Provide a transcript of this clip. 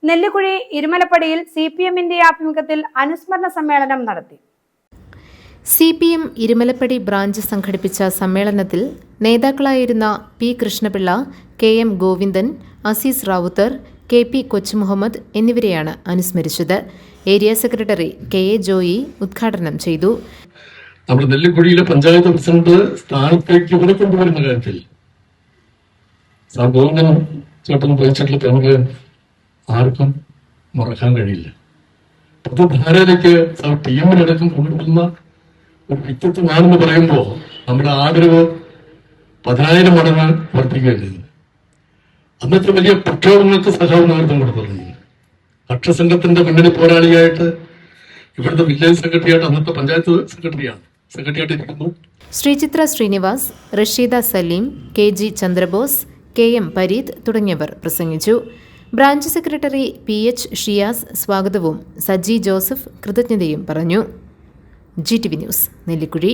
നെല്ലിക്കുഴി ഇരുമലപ്പടിയിൽ CPM-ന്റെ ആഭിമുഖ്യത്തിൽ അനുസ്മരണ സമ്മേളനം നടത്തി. CPM ഇരുമലപ്പടി ബ്രാഞ്ച് സംഘടിപ്പിച്ച സമ്മേളനത്തിൽ നേതാക്കളായിരുന്ന P. Krishnapillai, KM Govindan, Azeez Rawther, KP Kochumuhammed എന്നിവരെയാണ് അനുസ്മരിച്ചത്. ഏരിയ സെക്രട്ടറി KA ജോയി ഉദ്ഘാടനം ചെയ്തു. നമ്മുടെ നെല്ലിക്കുഴിയിലെ പഞ്ചായത്ത് പ്രസിഡന്റ് സ്ഥാനത്തേക്ക് ഇവരെ കൊണ്ടുവരുന്ന കാര്യത്തിൽ ഗോവിന്ദൻ ചേട്ടൻ വഹിച്ചിട്ടുള്ള പങ്ക് ആർക്കും മറക്കാൻ കഴിയില്ല. പൊതുധാരയിലേക്ക് TM-നടക്കം കൊണ്ടുവരുന്ന ഒരു വ്യക്തിത്വമാണെന്ന് പറയുമ്പോൾ നമ്മുടെ ആദരവ് 10,000 മടങ്ങ് വർദ്ധിക്കുകയല്ലേ. അന്നത്തെ വലിയ പ്രക്ഷോഭങ്ങൾക്ക് സഹായം നേതൃത്വം കൊടുത്തിട്ടുണ്ട്. ഭക്ഷ്യസംഘത്തിന്റെ മുന്നണി പോരാളിയായിട്ട് ഇവിടുത്തെ വില്ലേജ് സെക്രട്ടറിയായിട്ട് അന്നത്തെ പഞ്ചായത്ത് സെക്രട്ടറിയായിട്ട് ഇരിക്കുന്നു. ശ്രീചിത്ര ശ്രീനിവാസ്, റഷീദ സലീം, KG ചന്ദ്രബോസ്, KM പരീത് തുടങ്ങിയവർ പ്രസംഗിച്ചു. ബ്രാഞ്ച് സെക്രട്ടറി PH ഷിയാസ് സ്വാഗതവും സജി ജോസഫ് കൃതജ്ഞതയും പറഞ്ഞു. GTV news, Nellikuzhi.